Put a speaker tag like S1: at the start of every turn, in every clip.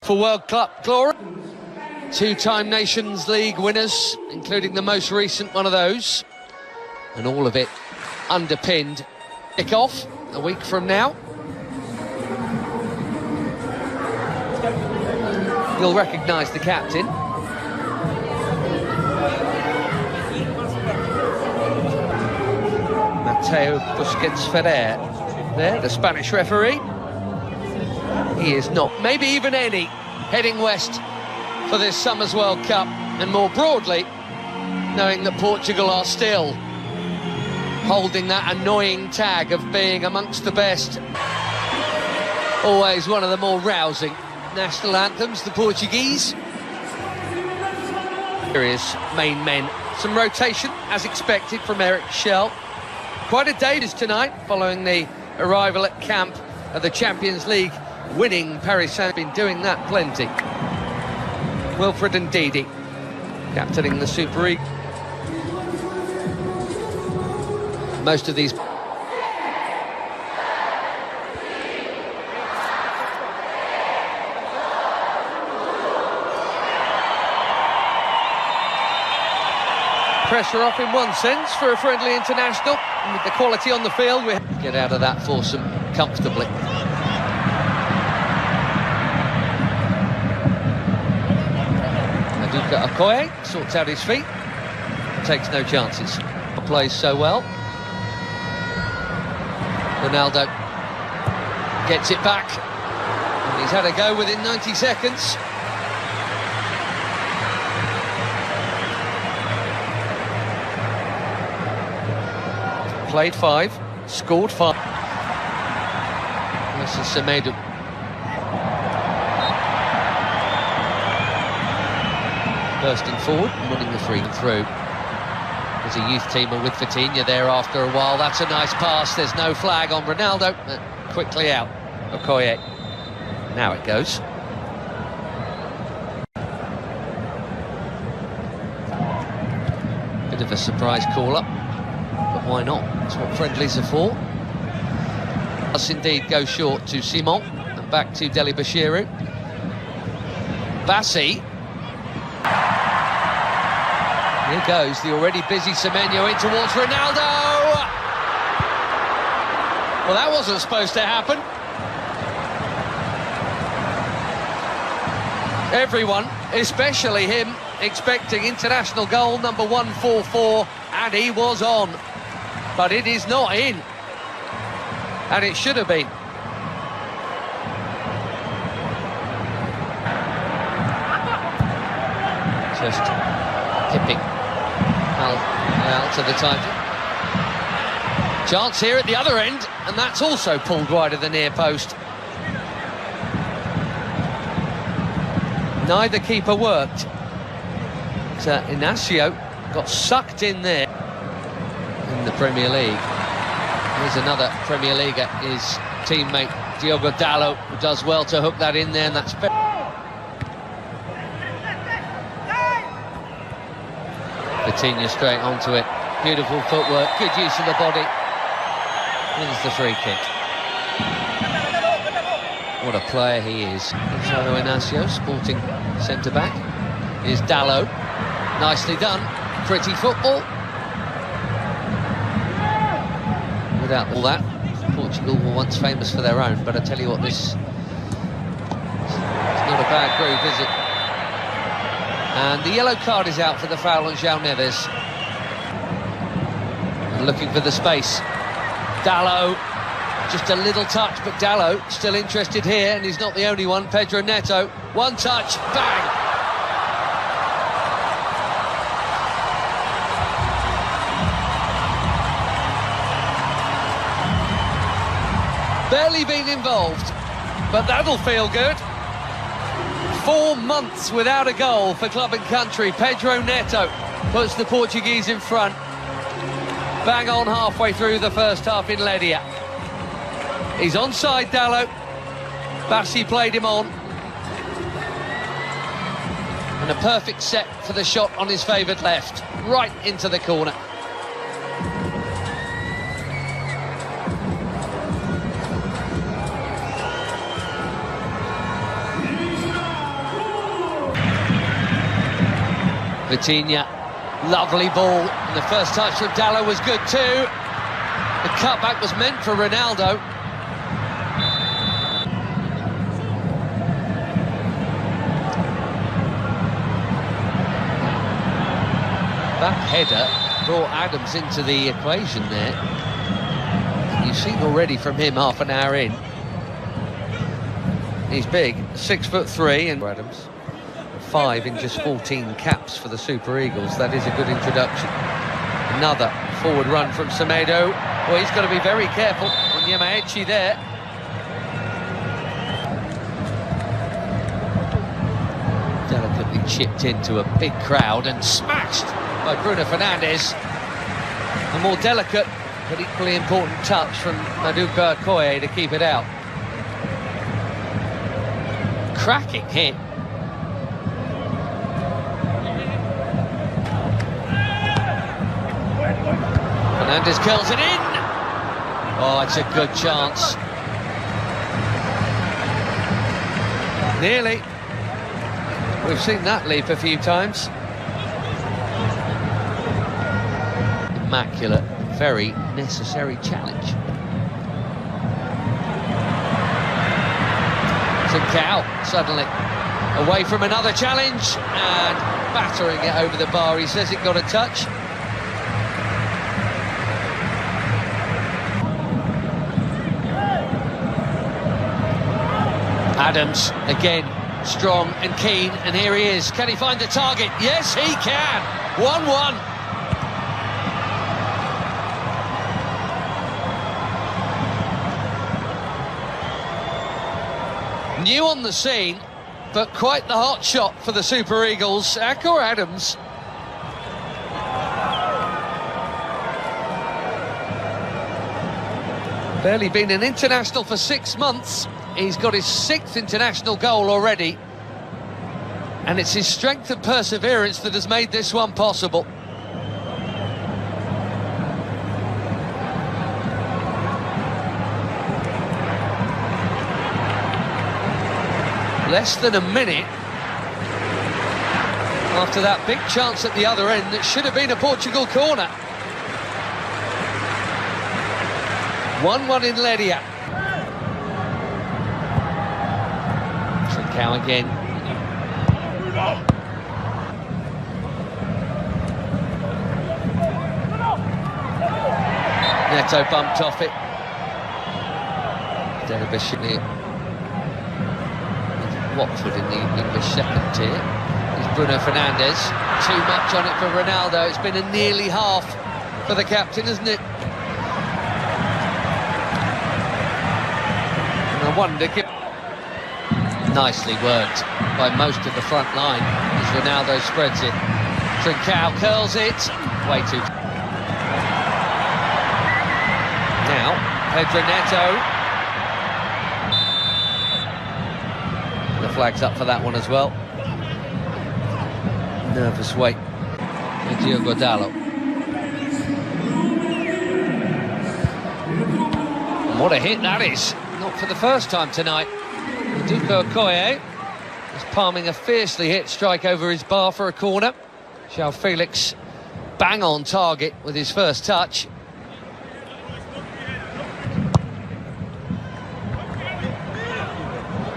S1: For World Cup glory. Two-time Nations League winners, including the most recent one of those. And all of it underpinned. Kick-off a week from now. You'll recognise the captain. Mateo Busquets Ferrer. There, the Spanish referee. He is not, maybe even any, heading west for this summer's World Cup, and more broadly, knowing that Portugal are still holding that annoying tag of being amongst the best. Always one of the more rousing national anthems, the Portuguese. Serious main men. Some rotation, as expected, from Eric Schell. Quite a day tonight, following the arrival at camp of the Champions League winning Paris Saint-Germain. Been doing that plenty. Wilfred Ndidi, captaining the Super League. Most of these... Pressure off in one sense for a friendly international, and with the quality on the field, we get out of that foursome comfortably. Maduka Okoye sorts out his feet, takes no chances. Plays so well. Ronaldo gets it back, and he's had a go within 90 seconds. Played 5, scored 5. This is Semedo. Bursting forward and winning the free through. There's a youth teamer with Vitinha there after a while. That's a nice pass. There's no flag on Ronaldo. Quickly out. Okoye. Now it goes. Bit of a surprise call-up. But why not? That's what friendlies are for. Does indeed go short to Simon and back to Deli Bashiru. Bassi. Here goes the already busy Semenyo in towards Ronaldo. Well, that wasn't supposed to happen. Everyone, especially him, expecting international goal number 144, and he was on. But it is not in, and it should have been. Just tipping Al to the title. Chance here at the other end, and that's also pulled wide of the near post. Neither keeper worked. But, Inacio got sucked in there. In the Premier League. Here's another Premier Leaguer, his teammate Diogo Dalot, who does well to hook that in there, and that's Vitinha straight onto it. Beautiful footwork, good use of the body. Here's the free kick. What a player he is. Gonzalo Inacio, sporting centre-back. Here's Dalot. Nicely done. Pretty football. Without all that, Portugal were once famous for their own, but I tell you what, this is not a bad group, is it? And the yellow card is out for the foul on João Neves. And looking for the space. Dalot, just a little touch, but Dalot still interested here, and he's not the only one. Pedro Neto, one touch, bang! Barely been involved, but that'll feel good. 4 months without a goal for club and country. Pedro Neto puts the Portuguese in front. Bang on halfway through the first half in Ledia. He's onside, Dalot. Bassi played him on. And a perfect set for the shot on his favoured left. Right into the corner. Vitinha, lovely ball, and the first touch from Dalot was good too. The cutback was meant for Ronaldo. That header brought Adams into the equation there. You've seen already from him half an hour in. He's big, 6'3", and Adams 5 in just 14 caps for the Super Eagles. That is a good introduction. Another forward run from Semedo. Well, he's got to be very careful. Onyemaechi there. Delicately chipped into a big crowd and smashed by Bruno Fernandes. A more delicate but equally important touch from Maduka Okoye to keep it out. Cracking hit. Fernandes curls it in. Oh, it's a good chance. Nearly. We've seen that leap a few times. Immaculate, very necessary challenge. Trincao suddenly away from another challenge and battering it over the bar. He says it got a touch. Adams again, strong and keen, and here he is. Can he find the target? Yes, he can. 1-1. New on the scene, but quite the hot shot for the Super Eagles. Akor Adams. Barely been an international for 6 months. He's got his 6th international goal already. And it's his strength and perseverance that has made this one possible. Less than a minute after that big chance at the other end that should have been a Portugal corner. 1-1 in Ledia. Trincao again. Neto bumped off it. Delabishini. Watford in the English second tier is Bruno Fernandes. Too much on it for Ronaldo. It's been a nearly half for the captain, isn't it? And I wonder... Nicely worked by most of the front line as Ronaldo spreads it. Trincao curls it. Way too... Now, Pedro Neto. The flag's up for that one as well. Nervous wait for Diogo Dalot. And what a hit that is. Not for the first time tonight. Maduka Okoye is palming a fiercely hit strike over his bar for a corner. João Felix bang on target with his first touch.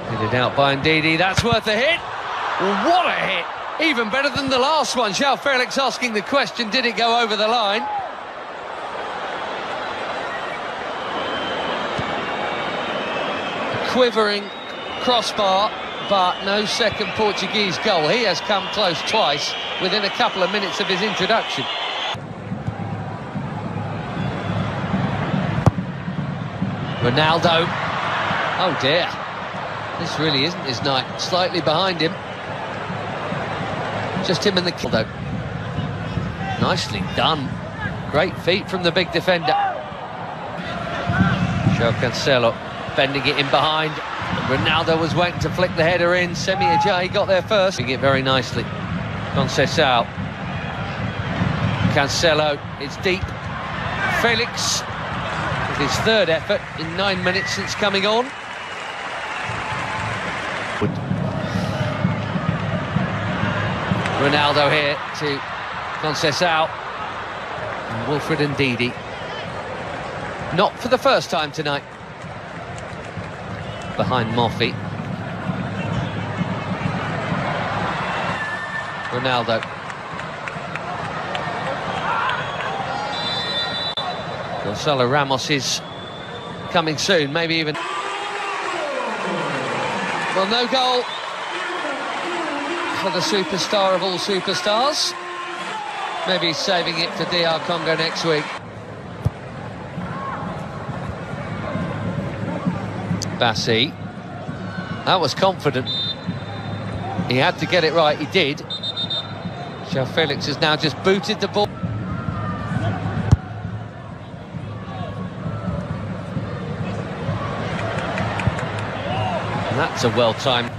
S1: Headed out by Ndidi, that's worth a hit. Well, what a hit! Even better than the last one. João Felix asking the question, did it go over the line? A quivering crossbar, but no second Portuguese goal. He has come close twice within a couple of minutes of his introduction. Ronaldo. Oh dear. This really isn't his night. Slightly behind him. Just him and the kill, though. Nicely done. Great feet from the big defender. João Cancelo bending it in behind. Ronaldo was waiting to flick the header in. Semi Ajayi got there first. Doing it very nicely. Conceição. Cancelo, it's deep. Felix with his third effort in 9 minutes since coming on. Ronaldo here to Conceição. And Wilfred Ndidi. Not for the first time tonight. Behind Moffi. Ronaldo. Gonzalo Ramos is coming soon, maybe even... Well, no goal for the superstar of all superstars. Maybe he's saving it for DR Congo next week. Bassi. That was confident. He had to get it right, he did. João Felix has now just booted the ball. And that's a well-timed.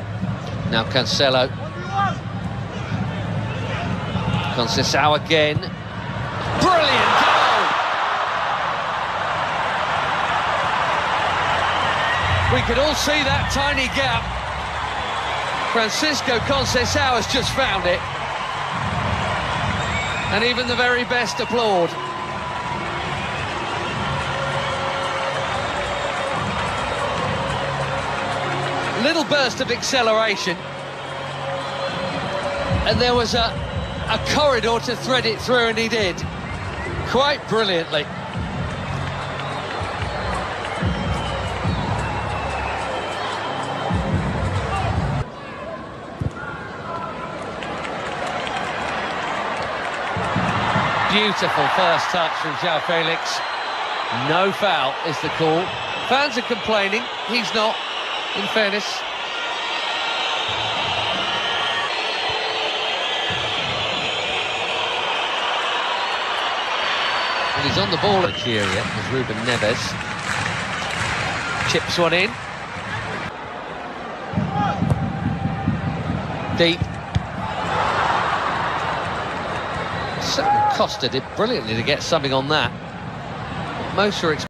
S1: Now Cancelo. Conceição again. Brilliant goal! We could all see that tiny gap. Francisco Conceição has just found it. And even the very best applaud. Little burst of acceleration. And there was a corridor to thread it through, and he did. Quite brilliantly. Beautiful first touch from João Felix. No foul is the call. Fans are complaining, he's not, in fairness. And he's on the ball at Nigeria as Ruben Neves chips one in. Deep. Costa did brilliantly to get something on that. Most are